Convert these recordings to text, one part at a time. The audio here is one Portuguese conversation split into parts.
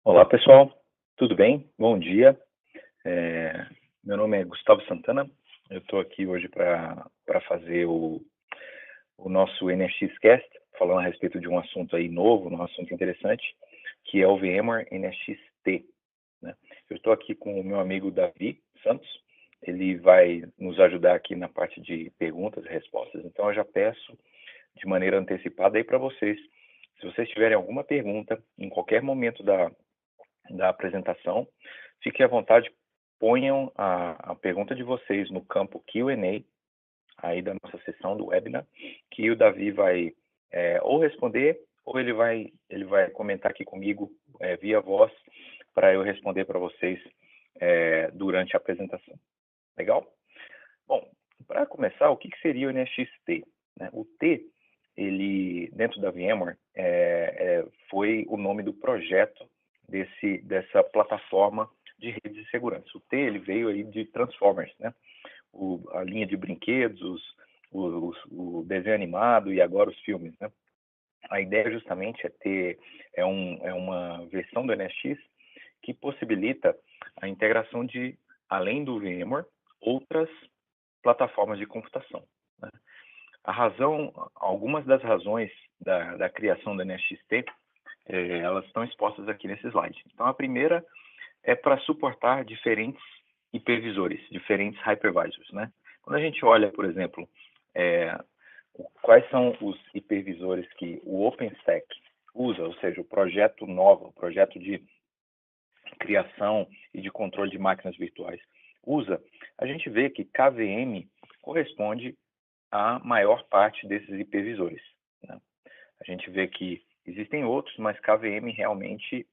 Olá, pessoal. Tudo bem? Bom dia. Meu nome é Gustavo Santana. Eu estou aqui hoje para fazer o nosso NXCast, falando a respeito de um assunto aí novo, um assunto interessante, que é o VMware NXT, né? Eu estou aqui com o meu amigo Davi Santos. Ele vai nos ajudar aqui na parte de perguntas e respostas. Então, eu já peço de maneira antecipada aí para vocês. Se vocês tiverem alguma pergunta em qualquer momento da apresentação, fiquem à vontade, ponham a pergunta de vocês no campo Q&A, aí da nossa sessão do webinar, que o Davi vai ou responder, ou ele vai comentar aqui comigo via voz, para eu responder para vocês durante a apresentação. Legal? Bom, para começar, o que seria o NXT, né? O T, ele, dentro da VMware, foi o nome do projeto dessa plataforma de rede de segurança. O T, ele veio aí de Transformers, né? A linha de brinquedos, o desenho animado e agora os filmes, né? A ideia justamente é uma versão do NX que possibilita a integração de, além do VMware, outras plataformas de computação, né? Algumas das razões da criação do NXT, elas estão expostas aqui nesse slide. Então, a primeira é para suportar diferentes hipervisores, diferentes hypervisors, né? Quando a gente olha, por exemplo, quais são os hipervisores que o OpenStack usa, ou seja, o projeto novo, o projeto de criação e de controle de máquinas virtuais usa, a gente vê que KVM corresponde à maior parte desses hipervisores, né? A gente vê que existem outros, mas KVM realmente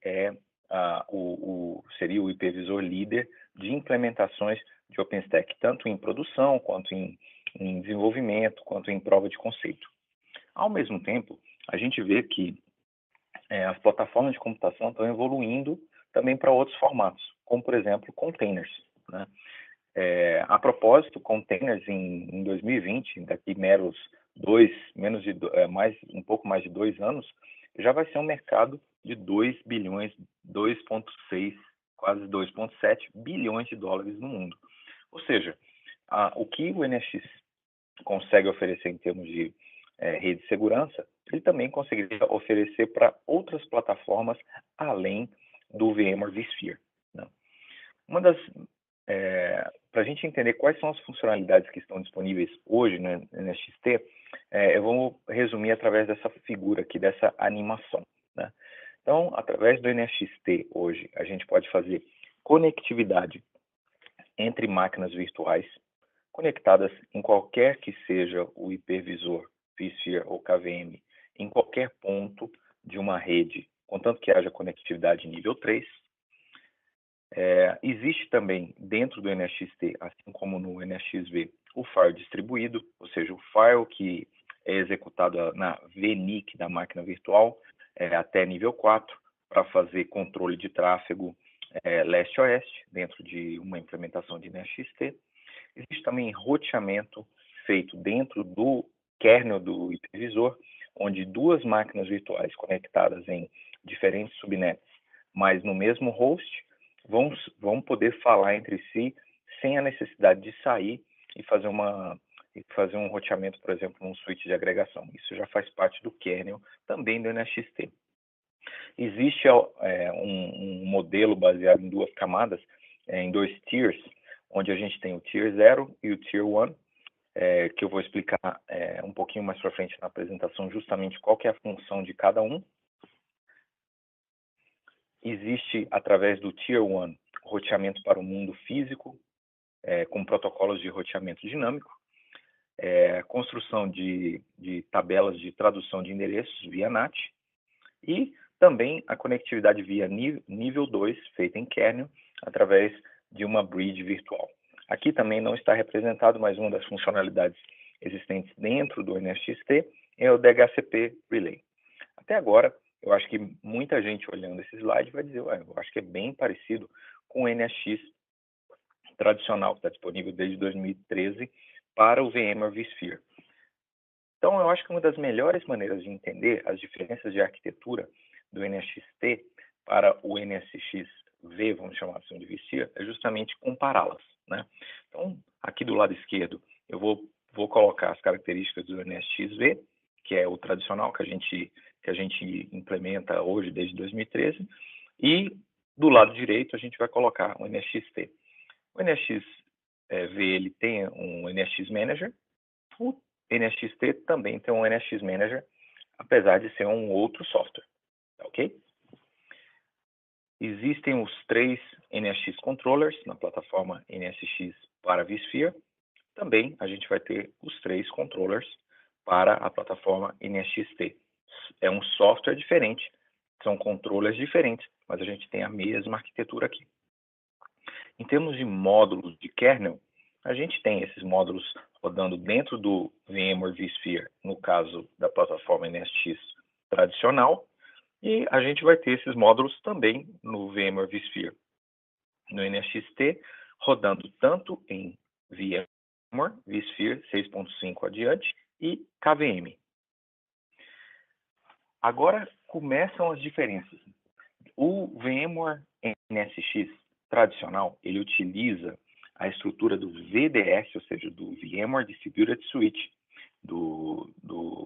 seria o hipervisor líder de implementações de OpenStack, tanto em produção, quanto em desenvolvimento, quanto em prova de conceito. Ao mesmo tempo, a gente vê que as plataformas de computação estão evoluindo também para outros formatos, como, por exemplo, containers, né? A propósito, containers em 2020, daqui um pouco mais de 2 anos, já vai ser um mercado de 2 bilhões, 2,6, quase 2,7 bilhões de dólares no mundo. Ou seja, o que o NX consegue oferecer em termos de rede de segurança, ele também conseguiria oferecer para outras plataformas além do VMware vSphere, né? Para a gente entender quais são as funcionalidades que estão disponíveis hoje no NXT, eu vou resumir através dessa figura aqui, dessa animação, né? Então, através do NXT hoje, a gente pode fazer conectividade entre máquinas virtuais conectadas em qualquer que seja o hipervisor, vSphere ou KVM, em qualquer ponto de uma rede, contanto que haja conectividade nível 3. Existe também dentro do NXT, assim como no NXV, o file distribuído, ou seja, o file que é executado na VNIC da máquina virtual até nível 4, para fazer controle de tráfego leste-oeste, dentro de uma implementação de NXT. Existe também roteamento feito dentro do kernel do hipervisor, onde duas máquinas virtuais conectadas em diferentes subnets, mas no mesmo host, vão poder falar entre si sem a necessidade de sair e fazer um roteamento, por exemplo, num switch de agregação. Isso já faz parte do kernel também do NXT. Existe um modelo baseado em 2 camadas, em 2 tiers, onde a gente tem o Tier 0 e o Tier 1, que eu vou explicar um pouquinho mais para frente na apresentação, justamente qual que é a função de cada um. Existe, através do Tier 1, roteamento para o mundo físico, com protocolos de roteamento dinâmico, construção de tabelas de tradução de endereços via NAT, e também a conectividade via nível 2, feita em kernel, através de uma bridge virtual. Aqui também não está representado, mas uma das funcionalidades existentes dentro do NXT é o DHCP Relay. Até agora, eu acho que muita gente olhando esse slide vai dizer, eu acho que é bem parecido com o NX tradicional, que está disponível desde 2013 para o VMware vSphere. Então, eu acho que uma das melhores maneiras de entender as diferenças de arquitetura do NXT para o NSX-V, vamos chamar assim de vSphere, é justamente compará-las, né? Então, aqui do lado esquerdo, eu vou colocar as características do NSX-V, que é o tradicional que a gente implementa hoje desde 2013, e do lado direito a gente vai colocar o NSX-T. O NSX-V ele tem um NSX Manager, o NSX-T também tem um NSX Manager, apesar de ser um outro software, tá ok? Existem os 3 NSX Controllers na plataforma NSX para vSphere. Também a gente vai ter os 3 controllers para a plataforma NSX-T. É um software diferente, são controllers diferentes, mas a gente tem a mesma arquitetura aqui. Em termos de módulos de kernel, a gente tem esses módulos rodando dentro do VMware vSphere, no caso da plataforma NSX tradicional, e a gente vai ter esses módulos também no VMware vSphere, no NSX-T, rodando tanto em VMware vSphere 6.5 adiante e KVM. Agora começam as diferenças. O VMware NSX tradicional, ele utiliza a estrutura do VDS, ou seja, do VMware Distributed Switch, do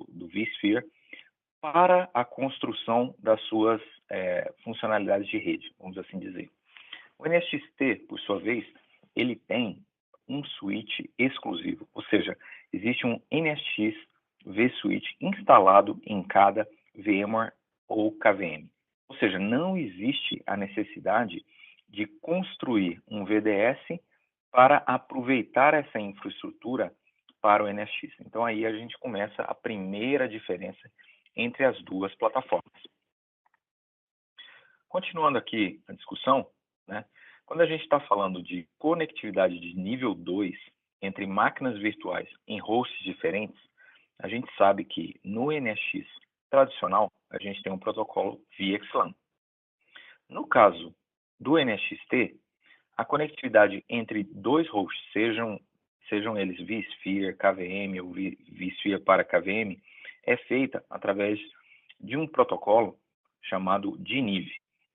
vSphere, para a construção das suas funcionalidades de rede, vamos assim dizer. O NSX-T, por sua vez, ele tem um switch exclusivo, ou seja, existe um NSX vSwitch instalado em cada VMware ou KVM. Ou seja, não existe a necessidade de construir um VDS para aproveitar essa infraestrutura para o NSX. Então aí a gente começa a primeira diferença entre as duas plataformas. Continuando aqui a discussão, né, quando a gente está falando de conectividade de nível 2 entre máquinas virtuais em hosts diferentes, a gente sabe que no NSX tradicional, a gente tem um protocolo VXLAN. No caso do NSX-T, a conectividade entre dois hosts, sejam eles vSphere, KVM ou vSphere para KVM, é feita através de um protocolo chamado DNIV,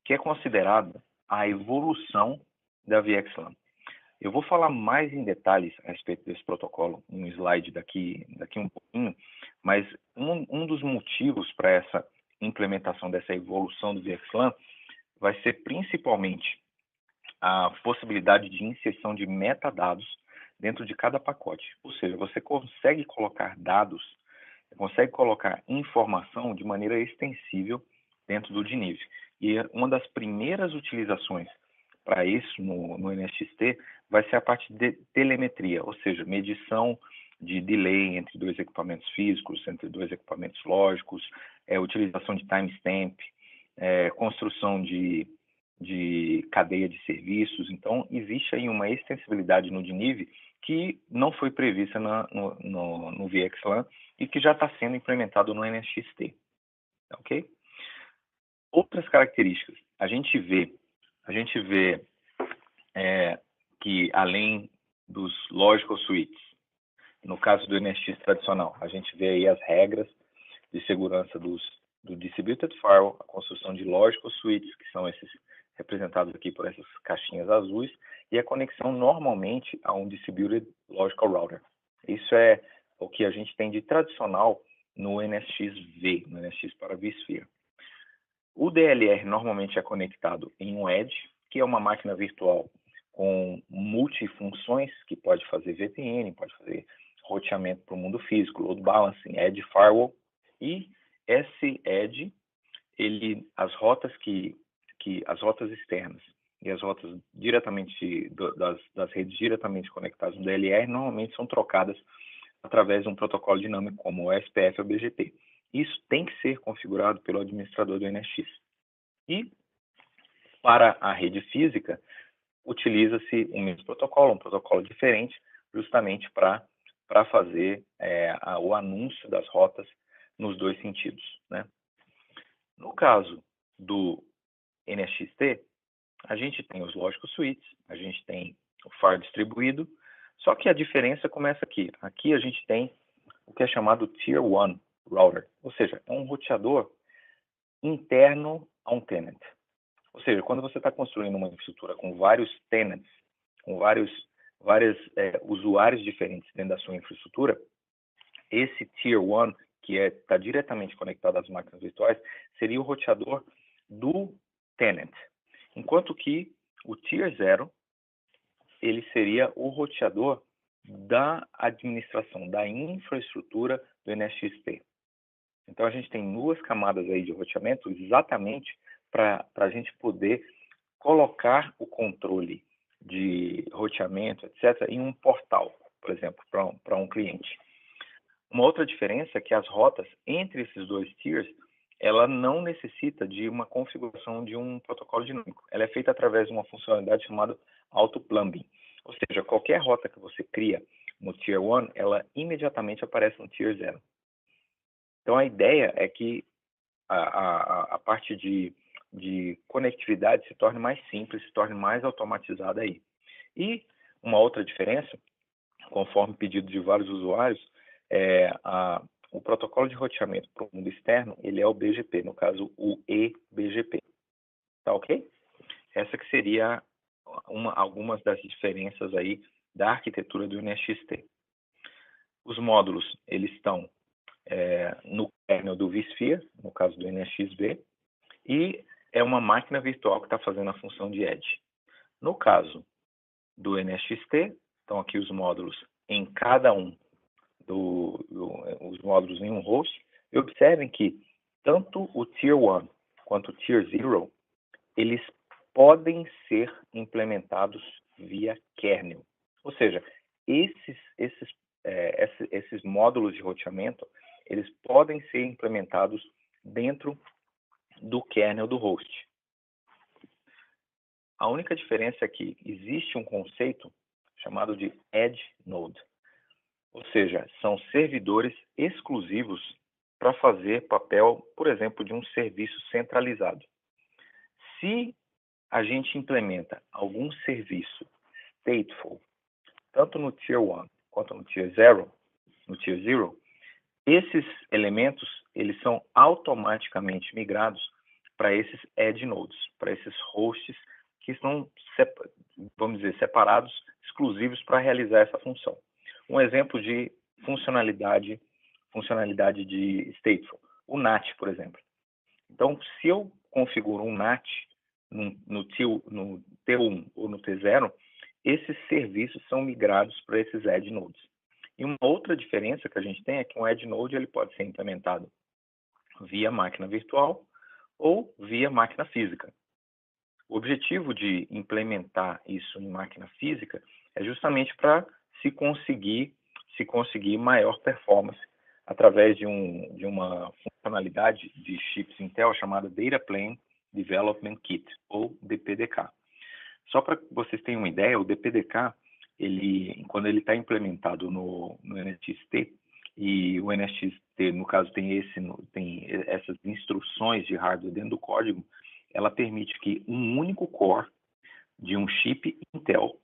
que é considerado a evolução da VXLAN. Eu vou falar mais em detalhes a respeito desse protocolo em um slide daqui um pouquinho, mas um dos motivos para essa implementação dessa evolução do VXLAN vai ser principalmente a possibilidade de inserção de metadados dentro de cada pacote. Ou seja, você consegue colocar dados, consegue colocar informação de maneira extensível dentro do DNIV. E uma das primeiras utilizações para isso no NSX-T vai ser a parte de telemetria, ou seja, medição de delay entre dois equipamentos físicos, entre dois equipamentos lógicos, utilização de timestamp, construção de cadeia de serviços. Então, existe aí uma extensibilidade no DNIV que não foi prevista no VXLAN e que já está sendo implementado no NSX-T. Ok? Outras características. A gente vê que além dos logical switches, no caso do NSX tradicional, a gente vê aí as regras de segurança do Distributed Firewall, a construção de logical switches, que são esses representados aqui por essas caixinhas azuis, e a conexão normalmente a um Distributed Logical Router. Isso é o que a gente tem de tradicional no NSX-V, no NSX para vSphere. O DLR normalmente é conectado em um Edge, que é uma máquina virtual com multifunções, que pode fazer VPN, pode fazer roteamento para o mundo físico, load balancing, Edge Firewall, e esse Edge, as rotas as rotas externas e as rotas diretamente das redes diretamente conectadas no DLR normalmente são trocadas através de um protocolo dinâmico como o SPF ou BGP. Isso tem que ser configurado pelo administrador do NSX. E para a rede física, utiliza-se o mesmo protocolo, um protocolo diferente, justamente para fazer o anúncio das rotas nos dois sentidos, né? No caso do NSX-T, a gente tem os logical switches, a gente tem o FAR distribuído, só que a diferença começa aqui. Aqui a gente tem o que é chamado Tier 1 Router, ou seja, é um roteador interno a um tenant. Ou seja, quando você está construindo uma infraestrutura com vários tenants, com vários usuários diferentes dentro da sua infraestrutura, esse Tier 1, que está diretamente conectado às máquinas virtuais, seria o roteador do tenant. Enquanto que o Tier 0, ele seria o roteador da administração, da infraestrutura do NSXT. Então, a gente tem duas camadas aí de roteamento exatamente para a gente poder colocar o controle de roteamento, etc., em um portal, por exemplo, para um cliente. Uma outra diferença é que as rotas entre esses dois tiers, ela não necessita de uma configuração de um protocolo dinâmico. Ela é feita através de uma funcionalidade chamada auto-plumbing. Ou seja, qualquer rota que você cria no Tier 1, ela imediatamente aparece no Tier 0. Então, a ideia é que a parte de conectividade se torne mais simples, se torne mais automatizada aí. E uma outra diferença, conforme pedido de vários usuários, o protocolo de roteamento para o mundo externo, ele é o BGP, no caso o eBGP. Tá ok? Essa que seria algumas das diferenças aí da arquitetura do NSXT. Os módulos, eles estão no kernel do vSphere, no caso do NSXV, e é uma máquina virtual que está fazendo a função de edge. No caso do NSXT, estão aqui os módulos em cada um os módulos em um host, e observem que tanto o Tier 1 quanto o Tier 0, eles podem ser implementados via kernel. Ou seja, esses módulos de roteamento, eles podem ser implementados dentro do kernel do host. A única diferença é que existe um conceito chamado de Edge Node. Ou seja, são servidores exclusivos para fazer papel, por exemplo, de um serviço centralizado. Se a gente implementa algum serviço stateful, tanto no Tier 1 quanto no Tier 0, esses elementos eles são automaticamente migrados para esses edge nodes, para esses hosts que estão, vamos dizer, separados, exclusivos para realizar essa função. Um exemplo de funcionalidade de stateful, o NAT, por exemplo. Então, se eu configuro um NAT no T1 ou no T0, esses serviços são migrados para esses edge nodes. E uma outra diferença que a gente tem é que um edge node ele pode ser implementado via máquina virtual ou via máquina física. O objetivo de implementar isso em máquina física é justamente para se conseguir maior performance através de uma funcionalidade de chips Intel chamada Data Plane Development Kit, ou DPDK. Só para vocês terem uma ideia, o DPDK, quando ele está implementado no NSXT, e o NSXT, no caso, tem essas instruções de hardware dentro do código, ela permite que um único core de um chip Intel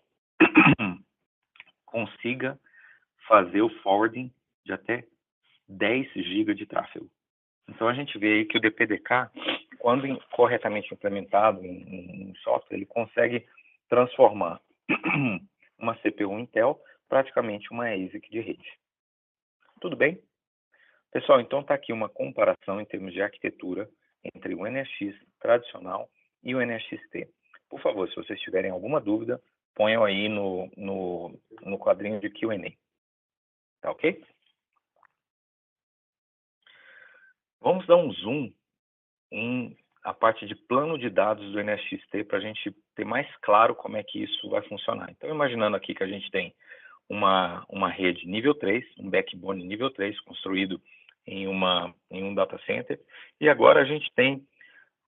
consiga fazer o forwarding de até 10 GB de tráfego. Então, a gente vê aí que o DPDK, quando corretamente implementado em software, ele consegue transformar uma CPU Intel praticamente uma ASIC de rede. Tudo bem? Pessoal, então está aqui uma comparação em termos de arquitetura entre o NSX tradicional e o NSXT. Por favor, se vocês tiverem alguma dúvida, ponham aí no quadrinho de Q&A. Tá ok? Vamos dar um zoom em a parte de plano de dados do NSXT para a gente ter mais claro como é que isso vai funcionar. Então, imaginando aqui que a gente tem uma rede nível 3, um backbone nível 3 construído em um data center, e agora a gente tem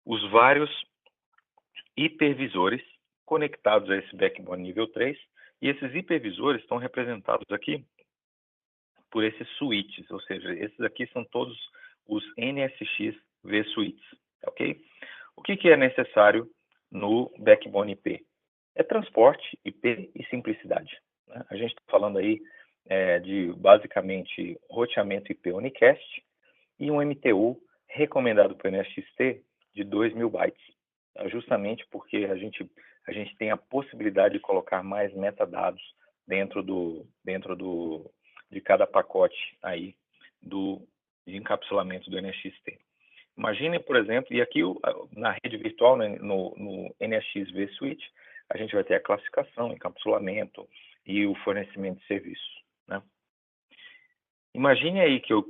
os vários hipervisores conectados a esse backbone nível 3, e esses hipervisores estão representados aqui por esses switches, ou seja, esses aqui são todos os NSX vSwitches, ok? O que é necessário no backbone IP? É transporte IP e simplicidade, né? A gente está falando aí de basicamente roteamento IP unicast e um MTU recomendado para o NSXT de 2.000 bytes, justamente porque a gente tem a possibilidade de colocar mais metadados de cada pacote aí de encapsulamento do NSXT. Imagine, por exemplo, e aqui na rede virtual, né, no NSX vSwitch, a gente vai ter a classificação, encapsulamento e o fornecimento de serviços, né? Imagine aí que eu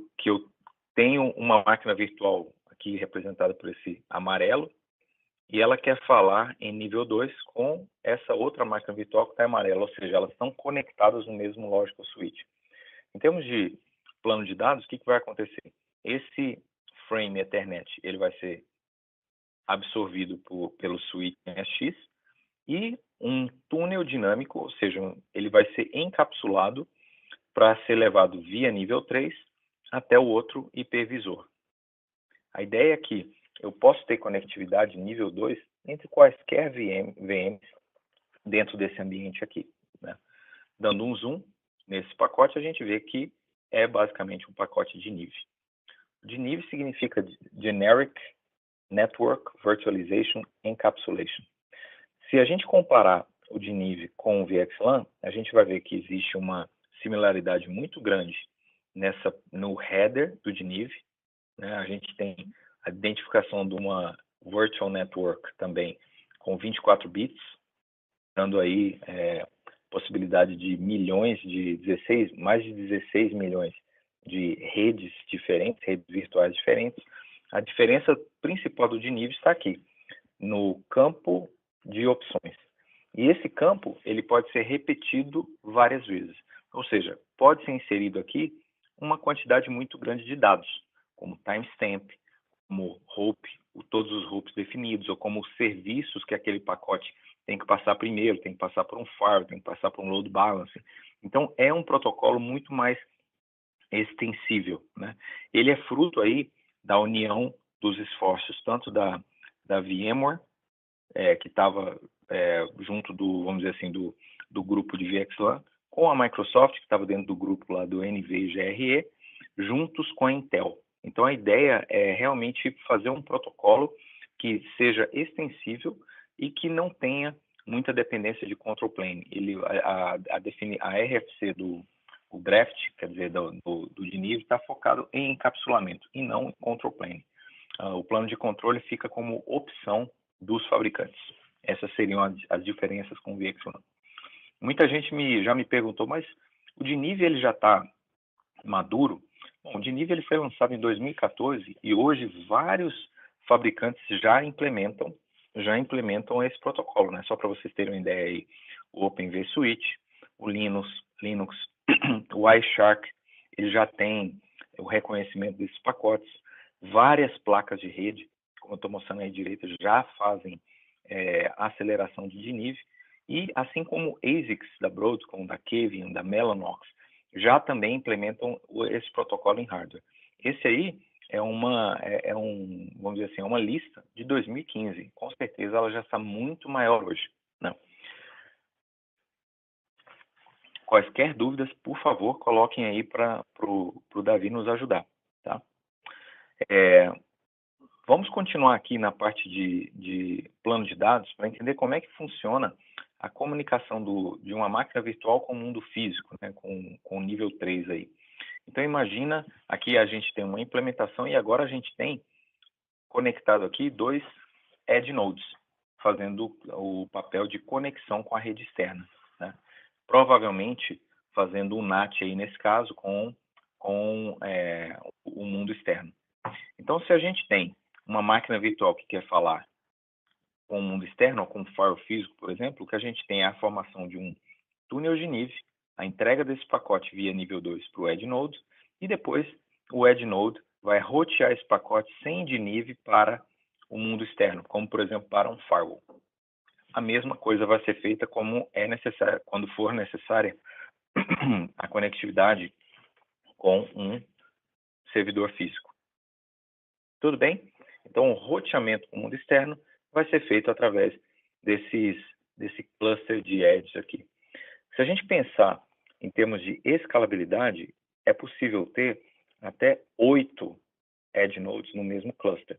tenho uma máquina virtual aqui representada por esse amarelo e ela quer falar em nível 2 com essa outra máquina virtual que está em amarelo, ou seja, elas estão conectadas no mesmo logical switch. Em termos de plano de dados, o que vai acontecer? Esse frame Ethernet ele vai ser absorvido pelo switch NSX e um túnel dinâmico, ou seja, ele vai ser encapsulado para ser levado via nível 3 até o outro hipervisor. A ideia é que eu posso ter conectividade nível 2 entre quaisquer VMs dentro desse ambiente aqui, né? Dando um zoom nesse pacote, a gente vê que é basicamente um pacote de NIV. DNIV significa Generic Network Virtualization Encapsulation. Se a gente comparar o DNIV com o VXLAN, a gente vai ver que existe uma similaridade muito grande no header do DNIV, né? A gente tem a identificação de uma Virtual Network também com 24 bits, dando aí possibilidade de mais de 16 milhões de redes diferentes, redes virtuais diferentes. A diferença principal do DNIV está aqui, no campo de opções. E esse campo ele pode ser repetido várias vezes. Ou seja, pode ser inserido aqui uma quantidade muito grande de dados, como timestamp, como hope, todos os hopes definidos, ou como os serviços que aquele pacote tem que passar primeiro, tem que passar por um firewall, tem que passar por um load balancer. Então, é um protocolo muito mais extensível, né? Ele é fruto aí da união dos esforços, tanto da VMware, que estava junto vamos dizer assim, do grupo de VXLAN, com a Microsoft, que estava dentro do grupo lá do NVGRE, juntos com a Intel. Então, a ideia é realmente fazer um protocolo que seja extensível e que não tenha muita dependência de control plane. A RFC o draft, quer dizer, do DNIV, está focado em encapsulamento e não em control plane. O plano de controle fica como opção dos fabricantes. Essas seriam as diferenças com o VXLAN. Muita gente já me perguntou, mas o DNIV ele já está maduro? Bom, o DNIV ele foi lançado em 2014 e hoje vários fabricantes já implementam esse protocolo, né? Só para vocês terem uma ideia aí, o OpenVSwitch, o Linux, o iShark, ele já tem o reconhecimento desses pacotes. Várias placas de rede, como eu estou mostrando aí à direita, já fazem aceleração de DNIV. E assim como ASICs da Broadcom, da Cavium, da Mellanox, já também implementam esse protocolo em hardware. Esse aí vamos dizer assim, é uma lista de 2015. Com certeza ela já está muito maior hoje, né? Quaisquer dúvidas, por favor, coloquem aí para o Davi nos ajudar, tá? Vamos continuar aqui na parte de plano de dados para entender como é que funciona a comunicação de uma máquina virtual com o mundo físico, né, com o nível 3 aí. Então, imagina, aqui a gente tem uma implementação e agora a gente tem conectado aqui 2 edge nodes, fazendo o papel de conexão com a rede externa, né? Provavelmente fazendo um NAT aí nesse caso com o mundo externo. Então, se a gente tem uma máquina virtual que quer falar com o mundo externo, ou com um firewall físico, por exemplo, o que a gente tem é a formação de um túnel de NIV, a entrega desse pacote via nível 2 para o Edge Node, e depois o Edge Node vai rotear esse pacote sem DNIV para o mundo externo, como, por exemplo, para um firewall. A mesma coisa vai ser feita como é necessário, quando for necessária a conectividade com um servidor físico. Tudo bem? Então, o roteamento com o mundo externo vai ser feito através desse cluster de edges aqui. Se a gente pensar em termos de escalabilidade, é possível ter até 8 edge nodes no mesmo cluster.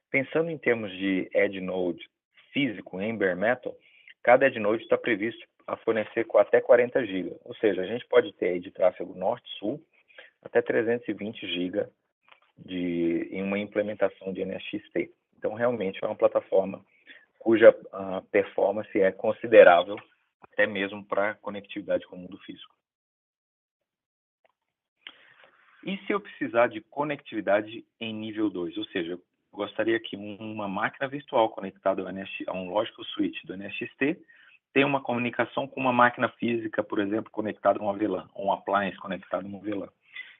Pensando em termos de edge node físico em bare metal, cada EdgeNode está previsto a fornecer com até 40 GB. Ou seja, a gente pode ter aí de tráfego norte-sul até 320 GB em uma implementação de NSXT. Então, realmente é uma plataforma cuja performance é considerável, até mesmo para conectividade com o mundo físico. E se eu precisar de conectividade em nível 2? Ou seja, eu gostaria que uma máquina virtual conectada a um Logical Switch do NSXT tenha uma comunicação com uma máquina física, por exemplo, conectada a uma VLAN, ou um appliance conectado a uma VLAN.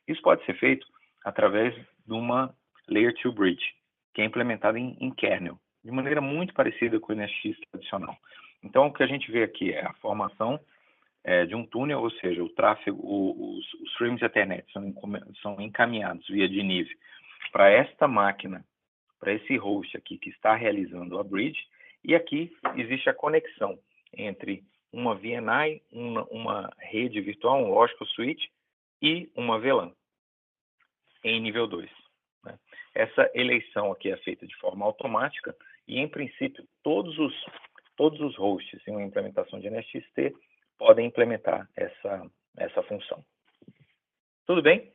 Isso pode ser feito através de uma Layer 2 Bridge, que é implementada em kernel, de maneira muito parecida com o NSX tradicional. Então, o que a gente vê aqui é a formação de um túnel, ou seja, o tráfego, os streams de Ethernet são encaminhados via DNIV para esta máquina, para esse host aqui que está realizando a bridge, e aqui existe a conexão entre uma VNI, uma rede virtual, um Logical Switch e uma VLAN em nível 2. Né? Essa eleição aqui é feita de forma automática e, em princípio, todos os hosts em uma implementação de NSXT podem implementar essa função. Tudo bem?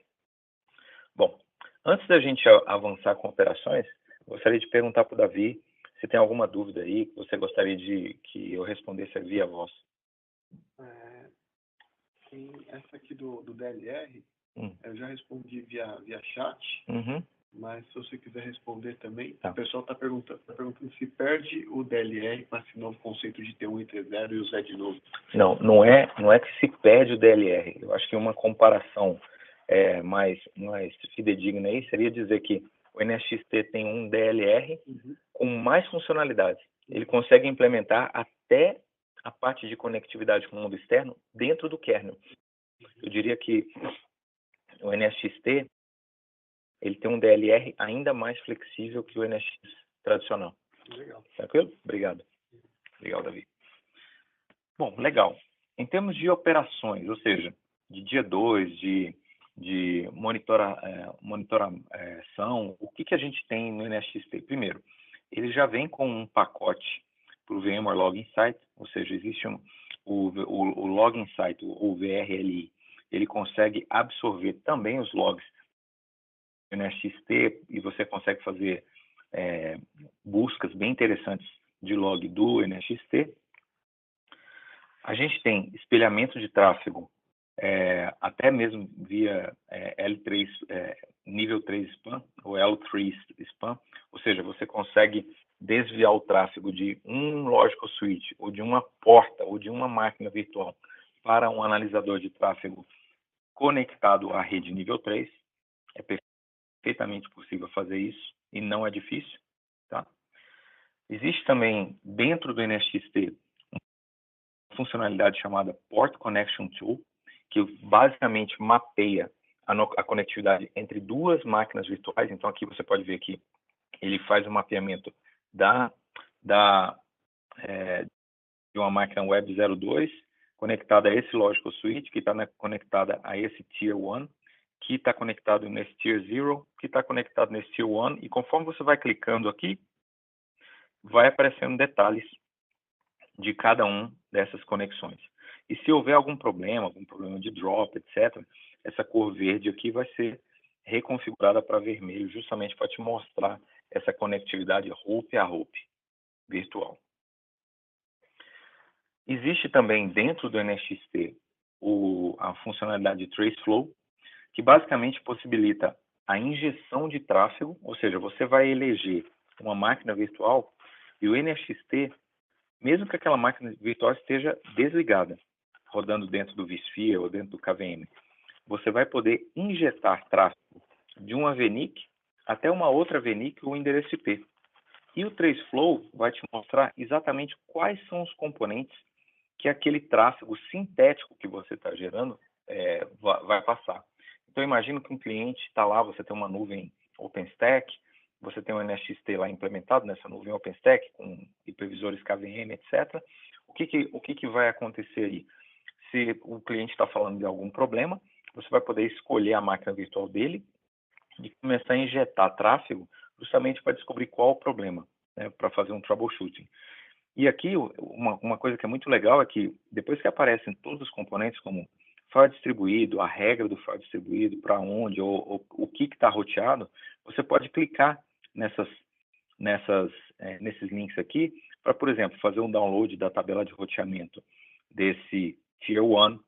Bom, antes da gente avançar com operações, gostaria de perguntar para o Davi se tem alguma dúvida aí que você gostaria que eu respondesse via voz. Tem essa aqui do DLR, eu já respondi via chat, mas se você quiser responder também, tá. O pessoal está perguntando se perde o DLR com esse novo conceito de T1 e T0 e o Z de novo. Não é que se perde o DLR. Eu acho que uma comparação mais fidedigna aí seria dizer que o NSXT tem um DLR com mais funcionalidades. Ele consegue implementar até a parte de conectividade com o mundo externo dentro do kernel. Eu diria que o NSXT ele tem um DLR ainda mais flexível que o NSX tradicional. Legal. Tranquilo? Obrigado. Obrigado, Davi. Bom, legal. Em termos de operações, ou seja, de dia 2, de monitoração, o que a gente tem no NSXT? Primeiro, ele já vem com um pacote para o VMware Log Insight, ou seja, existe o Log Insight, o VRLI, ele consegue absorver também os logs do NSXT e você consegue fazer buscas bem interessantes de log do NSXT. A gente tem espelhamento de tráfego, até mesmo via L3, nível 3 spam, ou L3 spam, ou seja, você consegue desviar o tráfego de um logical switch, ou de uma porta, ou de uma máquina virtual, para um analisador de tráfego conectado à rede nível 3. É perfeitamente possível fazer isso, e não é difícil. Tá? Existe também, dentro do NSXT, uma funcionalidade chamada Port Connection Tool, que basicamente mapeia a conectividade entre duas máquinas virtuais. Então, aqui você pode ver que ele faz o mapeamento de uma máquina Web 02 conectada a esse Logical Switch, que está conectada a esse Tier 1, que está conectado nesse Tier 0, que está conectado nesse Tier 1, e conforme você vai clicando aqui, vai aparecendo detalhes de cada um dessas conexões. E se houver algum problema de drop, etc., essa cor verde aqui vai ser reconfigurada para vermelho, justamente para te mostrar essa conectividade hope a hope virtual. Existe também dentro do NSXT a funcionalidade de TraceFlow, que basicamente possibilita a injeção de tráfego, ou seja, você vai eleger uma máquina virtual e o NSXT, mesmo que aquela máquina virtual esteja desligada, rodando dentro do vSphere ou dentro do KVM, você vai poder injetar tráfego de uma VNIC até uma outra VNIC ou endereço IP. E o TraceFlow vai te mostrar exatamente quais são os componentes que aquele tráfego sintético que você está gerando vai passar. Então, imagina que um cliente está lá, você tem uma nuvem OpenStack, você tem um NSXT lá implementado nessa nuvem OpenStack, com hipervisores KVM, etc. O que vai acontecer aí? Se o cliente está falando de algum problema, você vai poder escolher a máquina virtual dele e começar a injetar tráfego justamente para descobrir qual o problema, né, para fazer um troubleshooting. E aqui, uma coisa que é muito legal é que depois que aparecem todos os componentes, como file distribuído, a regra do file distribuído, para onde, ou o que está roteado, você pode clicar nesses links aqui para, por exemplo, fazer um download da tabela de roteamento desse Tier 1,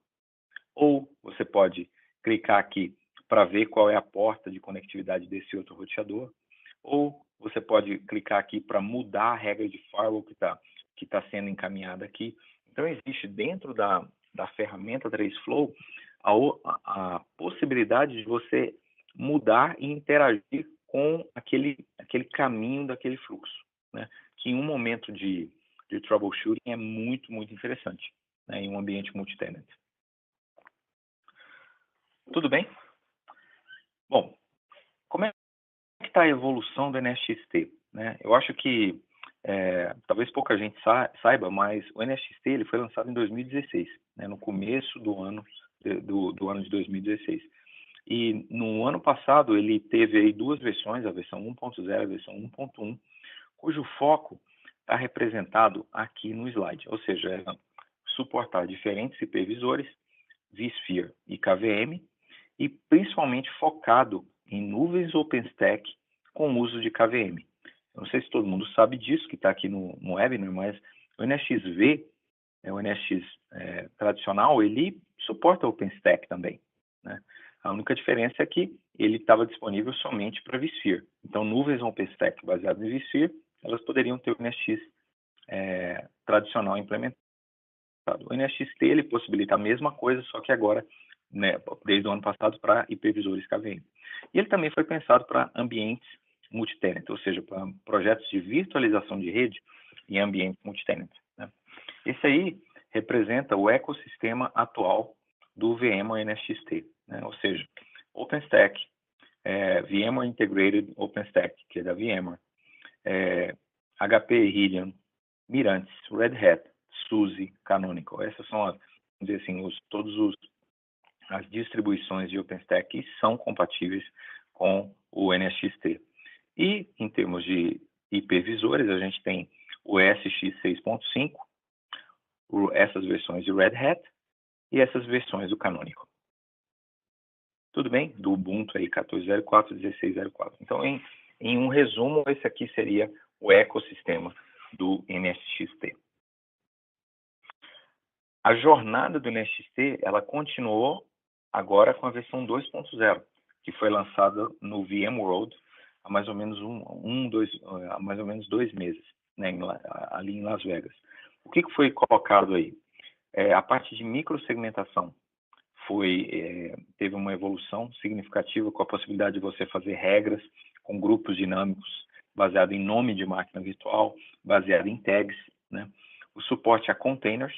ou você pode clicar aqui para ver qual é a porta de conectividade desse outro roteador, ou você pode clicar aqui para mudar a regra de firewall que tá sendo encaminhada aqui. Então, existe dentro da ferramenta Traceflow a possibilidade de você mudar e interagir com aquele caminho daquele fluxo, né? Que em um momento de troubleshooting é muito, muito interessante, né? Em um ambiente multitenant. Tudo bem? Bom, como é que está a evolução do NSXT, né? Eu acho que talvez pouca gente saiba, mas o NSXT ele foi lançado em 2016, né? No começo do ano de 2016. E no ano passado ele teve aí duas versões, a versão 1.0 e a versão 1.1, cujo foco está representado aqui no slide, ou seja, é suportar diferentes hipervisores, vSphere e KVM, e principalmente focado em nuvens OpenStack com uso de KVM. Eu não sei se todo mundo sabe disso, que está aqui no webinar, mas o NSXV, o NSX tradicional, ele suporta OpenStack também, né? A única diferença é que ele estava disponível somente para vSphere. Então, nuvens OpenStack baseadas em vSphere, elas poderiam ter o NSX tradicional implementado. O NSXT ele possibilita a mesma coisa, só que agora, né, desde o ano passado, para hipervisores KVM. E ele também foi pensado para ambientes multitenant, ou seja, para projetos de virtualização de rede em ambientes multitenant, né? Esse aí representa o ecossistema atual do VMware NSXT, né? Ou seja, OpenStack, VMware Integrated OpenStack, que é da VMware, HP Helium, Mirantis, Red Hat, SUSE, Canonical. Essas são as distribuições de OpenStack que são compatíveis com o NSXT. E em termos de hipervisores, a gente tem o SX 6.5, essas versões de Red Hat e essas versões do Canonical. Tudo bem? Do Ubuntu aí 14.04, 16.04. Então, em um resumo, esse aqui seria o ecossistema do NSXT. A jornada do NSXT, ela continuou agora com a versão 2.0, que foi lançada no VMworld há mais ou menos mais ou menos 2 meses, né, ali em Las Vegas. O que foi colocado aí? A parte de microsegmentação teve uma evolução significativa com a possibilidade de você fazer regras com grupos dinâmicos baseado em nome de máquina virtual, baseado em tags, né? O suporte a containers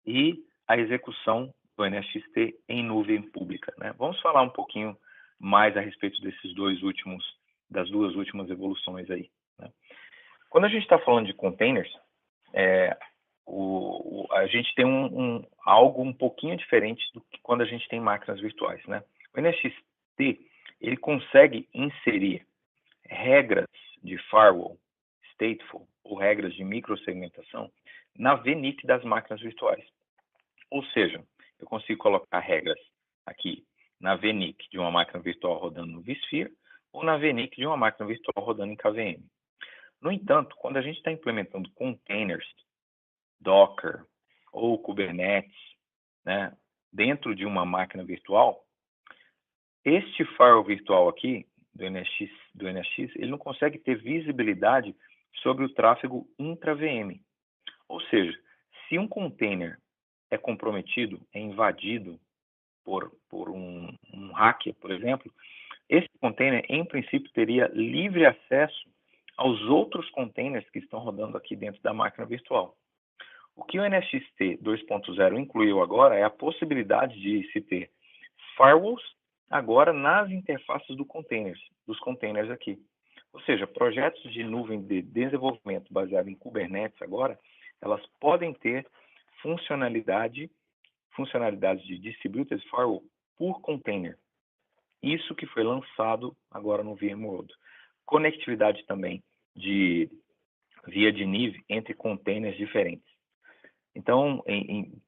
e a execução do NSXT em nuvem pública, né? Vamos falar um pouquinho mais a respeito das duas últimas evoluções aí, né? Quando a gente está falando de containers, a gente tem algo um pouquinho diferente do que quando a gente tem máquinas virtuais, né? O NSXT ele consegue inserir regras de firewall, stateful, ou regras de microsegmentação na VNIC das máquinas virtuais. Ou seja, eu consigo colocar regras aqui na VNIC de uma máquina virtual rodando no vSphere ou na VNIC de uma máquina virtual rodando em KVM. No entanto, quando a gente está implementando containers, Docker ou Kubernetes, né, dentro de uma máquina virtual, este firewall virtual aqui, do NSX, ele não consegue ter visibilidade sobre o tráfego intra-VM. Ou seja, se um container é comprometido, é invadido por um hacker, por exemplo, esse container, em princípio, teria livre acesso aos outros containers que estão rodando aqui dentro da máquina virtual. O que o NSXT 2.0 incluiu agora é a possibilidade de se ter firewalls agora nas interfaces dos containers aqui. Ou seja, projetos de nuvem de desenvolvimento baseado em Kubernetes agora, elas podem ter funcionalidades de Distributed Firewall por container. Isso que foi lançado agora no VMworld. Conectividade também de via de NIV entre containers diferentes. Então,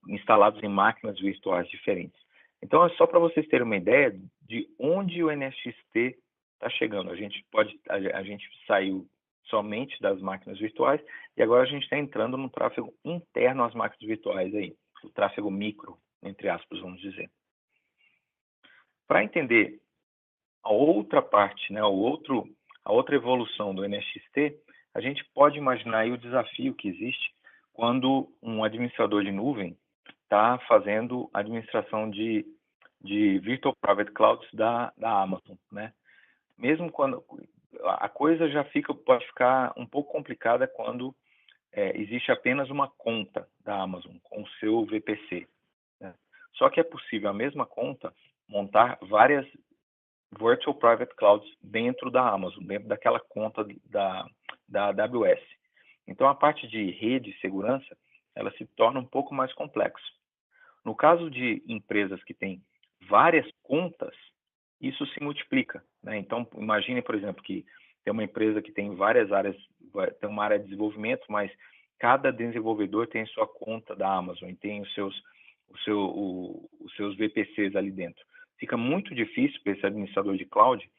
instalados em máquinas virtuais diferentes. Então, é só para vocês terem uma ideia de onde o NSXT está chegando. A gente saiu somente das máquinas virtuais e agora a gente está entrando no tráfego interno às máquinas virtuais aí, o tráfego micro, entre aspas, vamos dizer. Para entender a outra parte, né, a outra evolução do NSXT, a gente pode imaginar aí o desafio que existe quando um administrador de nuvem está fazendo administração de Virtual Private Clouds da Amazon, né? Mesmo quando a coisa pode ficar um pouco complicada quando existe apenas uma conta da Amazon com o seu VPC, né? Só que é possível a mesma conta montar várias Virtual Private Clouds dentro da Amazon, dentro daquela conta da AWS. Então, a parte de rede e segurança, ela se torna um pouco mais complexa. No caso de empresas que têm várias contas, isso se multiplica, né? Então, imagine, por exemplo, que tem uma empresa que tem várias áreas, tem uma área de desenvolvimento, mas cada desenvolvedor tem a sua conta da Amazon e tem os seus VPCs ali dentro. Fica muito difícil para esse administrador de cloud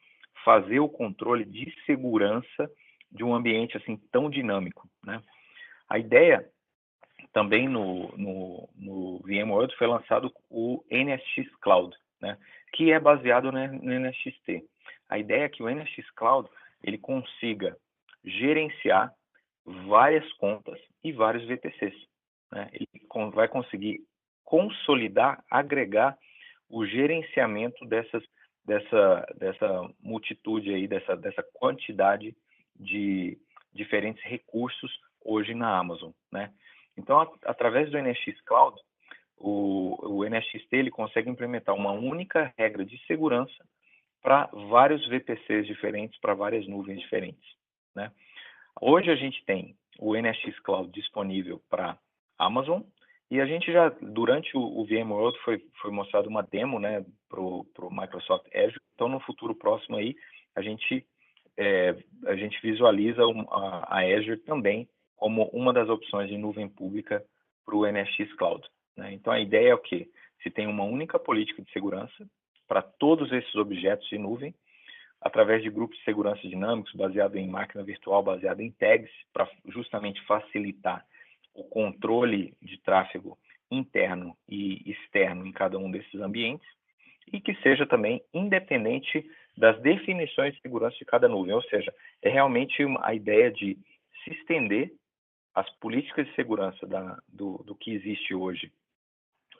fazer o controle de segurança de um ambiente assim tão dinâmico, né? A ideia também no VMworld foi lançado o NSX Cloud, né? Que é baseado no NSXT. A ideia é que o NSX Cloud ele consiga gerenciar várias contas e vários VPCs, né? Ele vai conseguir consolidar, agregar o gerenciamento dessa multitude aí, dessa quantidade de diferentes recursos hoje na Amazon, né? Então, através do NSX Cloud, o NSXT ele consegue implementar uma única regra de segurança para vários VPCs diferentes, para várias nuvens diferentes, né? Hoje a gente tem o NSX Cloud disponível para Amazon e a gente já, durante o VMworld, foi mostrado uma demo, né, para o Microsoft Azure. Então, no futuro próximo aí, a gente visualiza a Azure também como uma das opções de nuvem pública para o NSX Cloud, né? Então, a ideia é o quê? Se tem uma única política de segurança para todos esses objetos de nuvem, através de grupos de segurança dinâmicos, baseado em máquina virtual, baseado em tags, para justamente facilitar o controle de tráfego interno e externo em cada um desses ambientes, e que seja também independente das definições de segurança de cada nuvem, ou seja, é realmente a ideia de se estender as políticas de segurança do que existe hoje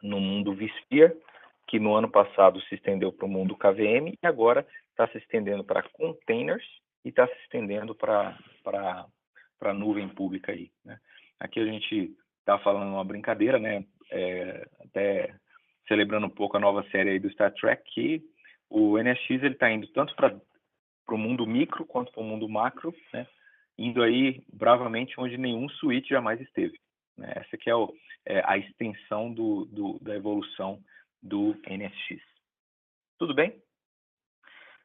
no mundo vSphere, que no ano passado se estendeu para o mundo KVM e agora está se estendendo para containers e está se estendendo para a nuvem pública aí, né? Aqui a gente está falando uma brincadeira, né? Até celebrando um pouco a nova série aí do Star Trek, que o NSX ele está indo tanto para o mundo micro quanto para o mundo macro, né? Indo aí bravamente onde nenhum switch jamais esteve, né? Essa aqui é a extensão da evolução do NSX. Tudo bem?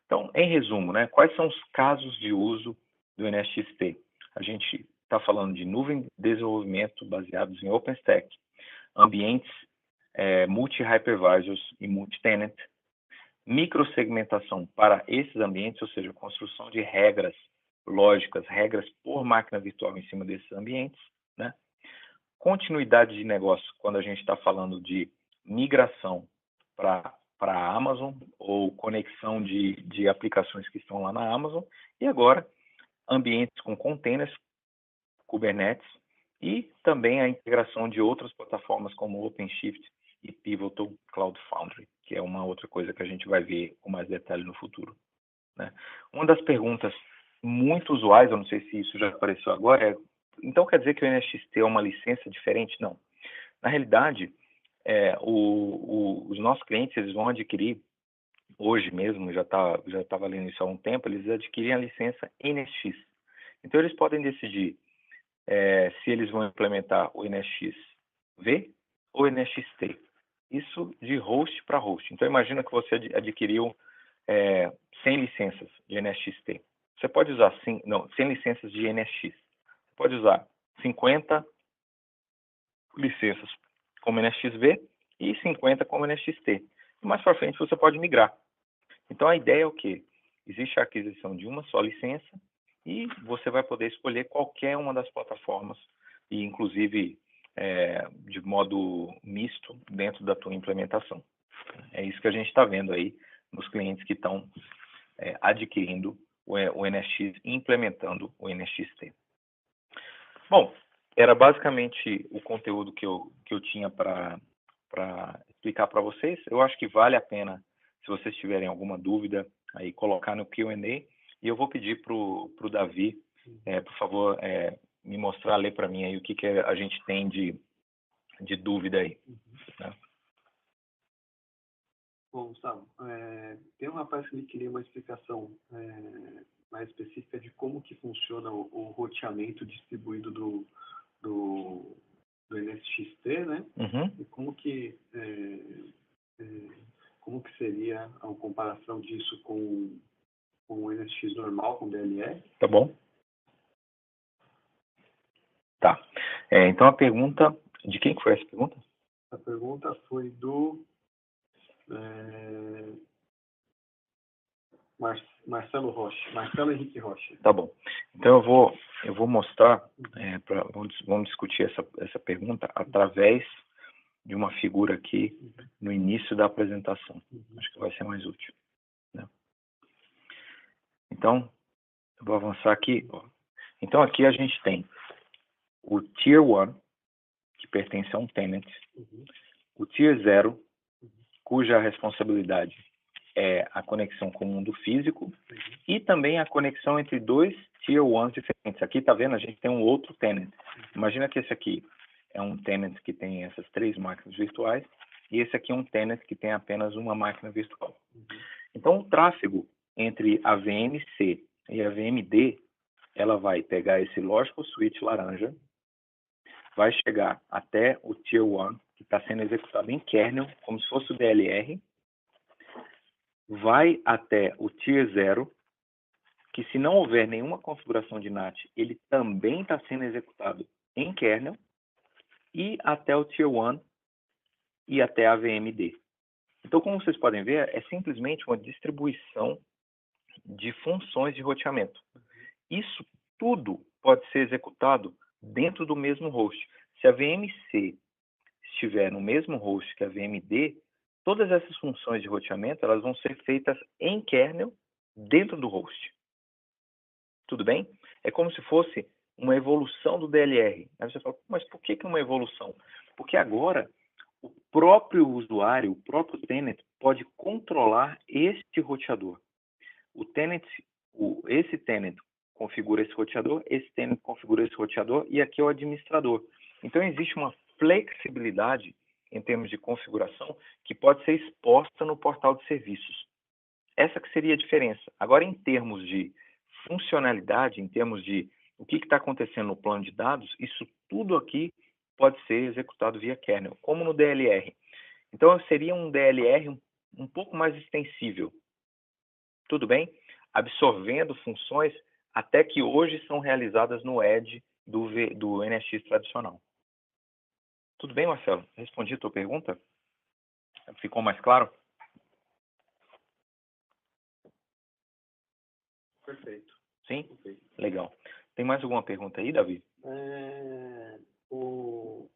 Então, em resumo, né, quais são os casos de uso do NSXT? A gente está falando de nuvem de desenvolvimento baseados em OpenStack, ambientes multi-hypervisors e multi-tenant, microsegmentação para esses ambientes, ou seja, construção de regras lógicas, regras por máquina virtual em cima desses ambientes, né? Continuidade de negócio, quando a gente está falando de migração para a Amazon ou conexão de aplicações que estão lá na Amazon, e agora ambientes com containers, Kubernetes, e também a integração de outras plataformas como OpenShift e Pivotal Cloud Foundry, que é uma outra coisa que a gente vai ver com mais detalhe no futuro, né? Uma das perguntas muito usuais, eu não sei se isso já apareceu agora, então quer dizer que o NSXT é uma licença diferente? Não. Na realidade, os nossos clientes eles vão adquirir, hoje mesmo, já estava lendo isso há um tempo, eles adquirem a licença NSX. Então eles podem decidir se eles vão implementar o NSX-V ou o NSX-T. Isso de host para host. Então imagina que você adquiriu 100 licenças de NSX-T. Você pode usar 100 licenças de NSX. pode usar 50 licenças como NSXV e 50 como NSXT. Mais para frente você pode migrar. Então a ideia é o quê? Existe a aquisição de uma só licença e você vai poder escolher qualquer uma das plataformas e inclusive de modo misto dentro da tua implementação. É isso que a gente está vendo aí nos clientes que estão adquirindo o NSX e implementando o NSXT. Bom, era basicamente o conteúdo que eu tinha para explicar para vocês. Eu acho que vale a pena, se vocês tiverem alguma dúvida, aí colocar no Q&A. E eu vou pedir para o Davi, por favor, me mostrar, ler para mim aí o que a gente tem de dúvida aí. Né? Bom, Gustavo, tem um rapaz que me queria uma explicação mais específica de como que funciona o roteamento distribuído do NSXT, né? Uhum. E como que seria a comparação disso com o NSX normal, com o DLR? Tá bom. Tá. Então a pergunta, de quem foi essa pergunta? A pergunta foi do Marcelo Henrique Rocha. Tá bom. Então eu vou mostrar, vamos discutir essa pergunta através de uma figura aqui no início da apresentação. Acho que vai ser mais útil. Né? Então, eu vou avançar aqui. Então aqui a gente tem o Tier 1, que pertence a um tenant, o Tier 0, cuja responsabilidade é a conexão com o mundo físico e também a conexão entre dois Tier 1s diferentes. Aqui, tá vendo? A gente tem um outro tenant. Imagina que esse aqui é um tenant que tem essas 3 máquinas virtuais e esse aqui é um tenant que tem apenas uma máquina virtual. Então, o tráfego entre a VMC e a VMD, ela vai pegar esse logical switch laranja, vai chegar até o Tier 1, que está sendo executado em kernel, como se fosse o DLR, vai até o Tier 0, que se não houver nenhuma configuração de NAT, ele também está sendo executado em kernel, e até o Tier 1 e até a VMD. Então, como vocês podem ver, é simplesmente uma distribuição de funções de roteamento. Isso tudo pode ser executado dentro do mesmo host. Se a VMC estiver no mesmo host que a VMD, todas essas funções de roteamento elas vão ser feitas em kernel dentro do host. Tudo bem? É como se fosse uma evolução do DLR. Aí você fala, mas por que uma evolução? Porque agora o próprio usuário, o próprio tenant, pode controlar este roteador. Esse tenant configura esse roteador, esse tenant configura esse roteador e aqui é o administrador. Então existe uma flexibilidade em termos de configuração que pode ser exposta no portal de serviços. Essa que seria a diferença. Agora, em termos de funcionalidade, em termos de o que está acontecendo no plano de dados, isso tudo aqui pode ser executado via kernel, como no DLR. Então, seria um DLR um pouco mais extensível. Tudo bem? Absorvendo funções até que hoje são realizadas no Edge do NSX tradicional. Tudo bem, Marcelo? Respondi a tua pergunta? Ficou mais claro? Perfeito. Sim? Perfeito. Legal. Tem mais alguma pergunta aí, Davi? O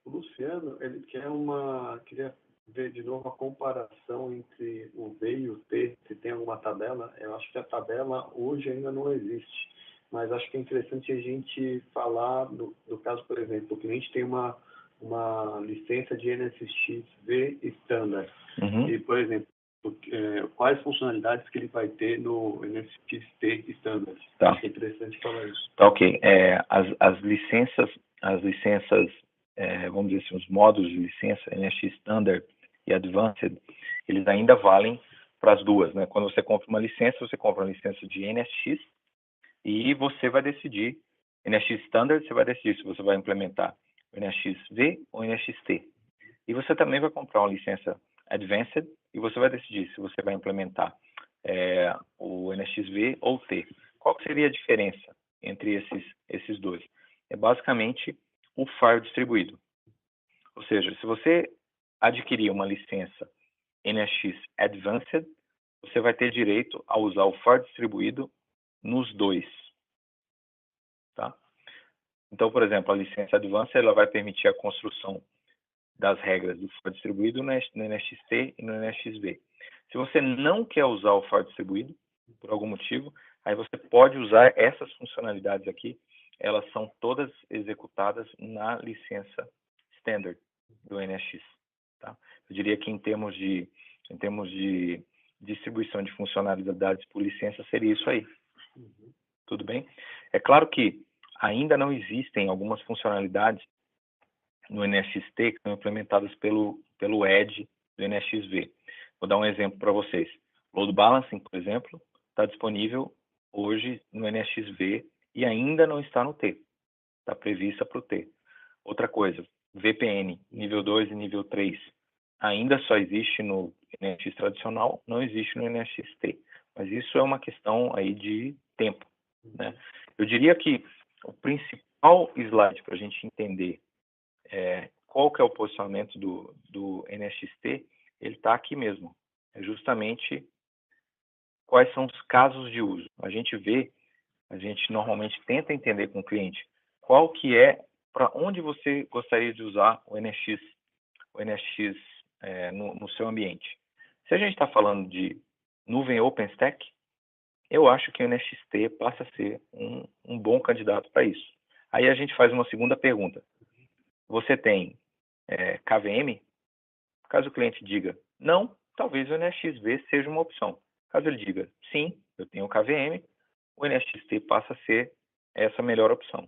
Luciano, ele queria ver de novo a comparação entre o V e o T, se tem alguma tabela. Eu acho que a tabela hoje ainda não existe, mas acho que é interessante a gente falar do caso, por exemplo, o cliente tem uma licença de NSX V Standard. E, por exemplo, quais funcionalidades que ele vai ter no NSX-T Standard. Tá. Acho que é interessante falar isso. Tá, ok. As licenças, vamos dizer assim, os modos de licença, NSX Standard e Advanced, eles ainda valem para as duas, né? Quando você compra uma licença, você compra uma licença de NSX e você vai decidir, NSX Standard, você vai decidir se você vai implementar o NSX-V ou o NSX-T. E você também vai comprar uma licença Advanced e você vai decidir se você vai implementar o NSX-V ou T. Qual que seria a diferença entre esses dois? É basicamente o file distribuído. Ou seja, se você adquirir uma licença NSX Advanced, você vai ter direito a usar o file distribuído nos dois. Tá? Então, por exemplo, a licença Advanced ela vai permitir a construção das regras do file distribuído no NSX-T e no NSX-V. Se você não quer usar o file distribuído, por algum motivo, aí você pode usar essas funcionalidades aqui. Elas são todas executadas na licença Standard do NSX. Tá? Eu diria que em termos de distribuição de funcionalidades por licença, seria isso aí. Tudo bem? É claro que ainda não existem algumas funcionalidades no NSX-T que são implementadas pelo Edge do NSX-V. Vou dar um exemplo para vocês. Load Balancing, por exemplo, está disponível hoje no NSX-V e ainda não está no T. Está prevista para o T. Outra coisa, VPN, nível 2 e nível 3, ainda só existe no NSX tradicional, não existe no NSX-T. Mas isso é uma questão aí de tempo. Né? Eu diria que o principal slide para a gente entender qual que é o posicionamento do NSX-T, ele está aqui mesmo. É justamente quais são os casos de uso. A gente normalmente tenta entender com o cliente qual que é, para onde você gostaria de usar o NSX no seu ambiente. Se a gente está falando de nuvem OpenStack, eu acho que o NSX-T passa a ser um bom candidato para isso. Aí a gente faz uma segunda pergunta. Você tem KVM? Caso o cliente diga não, talvez o NSX-V seja uma opção. Caso ele diga sim, eu tenho KVM, o NSX-T passa a ser essa melhor opção.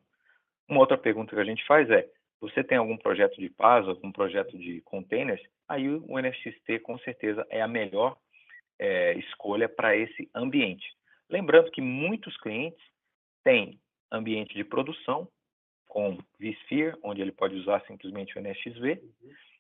Uma outra pergunta que a gente faz é, você tem algum projeto de PaaS, algum projeto de containers? Aí o NSX-T com certeza é a melhor escolha para esse ambiente. Lembrando que muitos clientes têm ambiente de produção com vSphere, onde ele pode usar simplesmente o NSX-V,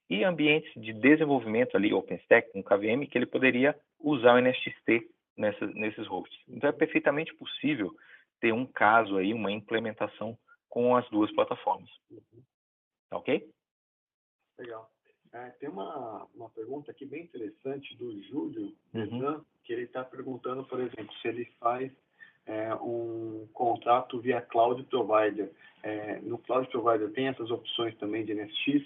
e ambientes de desenvolvimento ali, OpenStack, com KVM, que ele poderia usar o NSX-T nesses hosts. Então é perfeitamente possível ter um caso aí, uma implementação com as duas plataformas. Tá ok? Legal. Tem uma pergunta aqui bem interessante do Júlio, que ele está perguntando, por exemplo, se ele faz um contrato via Cloud Provider. No Cloud Provider tem essas opções também de NSX?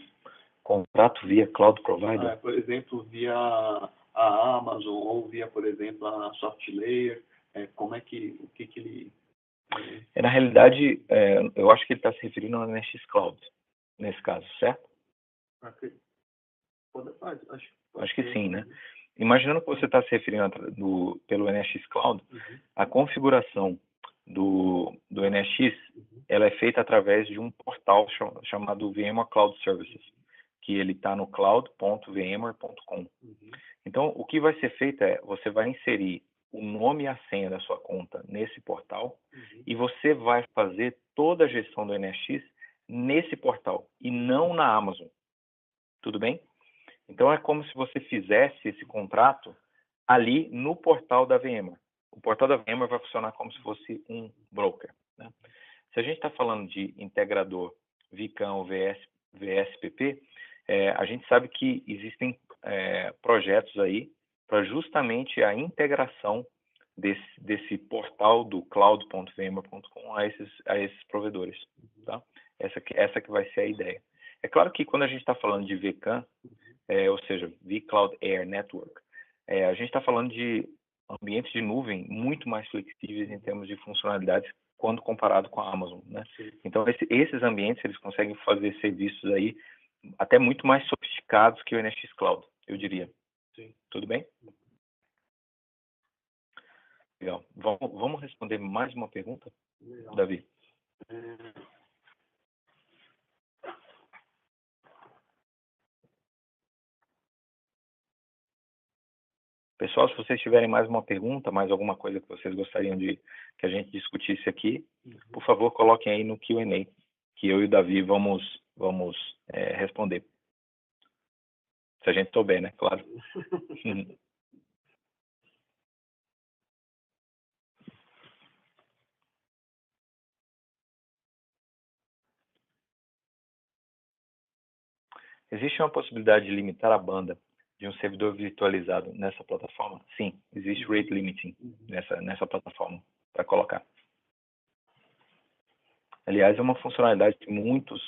Contrato via Cloud Provider? Por exemplo, via a Amazon ou via, por exemplo, a SoftLayer. O que ele... Na realidade, eu acho que ele está se referindo ao NSX Cloud, nesse caso, certo? Acho que sim, né? Imaginando que você está se referindo pelo NSX Cloud, a configuração do NSX, ela é feita através de um portal chamado VMware Cloud Services, que ele está no cloud.vmware.com. Então, o que vai ser feito é, você vai inserir o nome e a senha da sua conta nesse portal e você vai fazer toda a gestão do NSX nesse portal e não na Amazon. Tudo bem? Então, é como se você fizesse esse contrato ali no portal da VMware. O portal da VMware vai funcionar como se fosse um broker. Né? Se a gente está falando de integrador VCAM ou VSPP, a gente sabe que existem projetos aí para justamente a integração desse portal do cloud.vmware.com a esses provedores. Tá? Essa que vai ser a ideia. É claro que quando a gente está falando de VCAM, ou seja, vCloud Air Network, a gente está falando de ambientes de nuvem muito mais flexíveis em termos de funcionalidades quando comparado com a Amazon, né? Então, esses ambientes, eles conseguem fazer serviços aí até muito mais sofisticados que o NSX Cloud, eu diria. Sim. Tudo bem? Legal. Vamos responder mais uma pergunta, Legal. Davi? Pessoal, se vocês tiverem mais uma pergunta, mais alguma coisa que vocês gostariam que a gente discutisse aqui, por favor, coloquem aí no Q&A, que eu e o Davi vamos responder. Se a gente souber, né? Claro. Existe uma possibilidade de limitar a banda de um servidor virtualizado nessa plataforma? Sim, existe rate limiting nessa plataforma para colocar. Aliás, é uma funcionalidade que muitos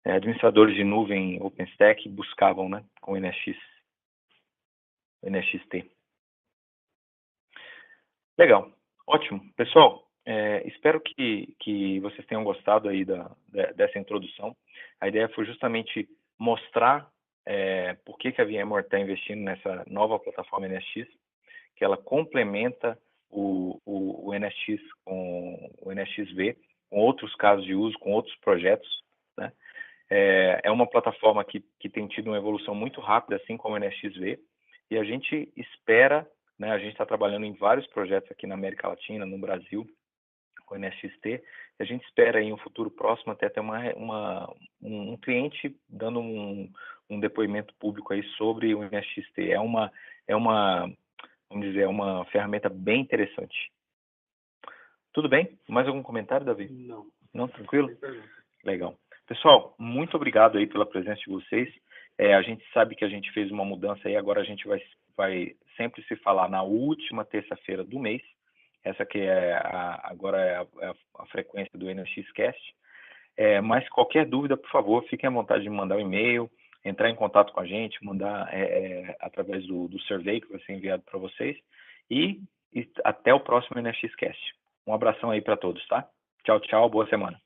administradores de nuvem OpenStack buscavam, né, com o NSXT. Legal, ótimo. Pessoal, espero que vocês tenham gostado aí dessa introdução. A ideia foi justamente mostrar por que a VMware está investindo nessa nova plataforma NSX, que ela complementa o NSX com o NSXV, com outros casos de uso, com outros projetos, né? É uma plataforma que tem tido uma evolução muito rápida, assim como o NSXV, e a gente espera, né, a gente está trabalhando em vários projetos aqui na América Latina, no Brasil, com o NSXT, e a gente espera em um futuro próximo até ter um cliente dando um depoimento público aí sobre o NSXT. Vamos dizer, é uma ferramenta bem interessante. Tudo bem? Mais algum comentário, Davi? Não. Não? Tranquilo? Legal. Pessoal, muito obrigado aí pela presença de vocês. A gente sabe que a gente fez uma mudança aí, agora a gente vai sempre se falar na última terça-feira do mês. Essa que agora é a frequência do NSXcast. Mas qualquer dúvida, por favor, fiquem à vontade de mandar um e-mail, entrar em contato com a gente, mandar através do survey que vai ser enviado para vocês. E até o próximo NSXcast. Um abração aí para todos, tá? Tchau, tchau, boa semana.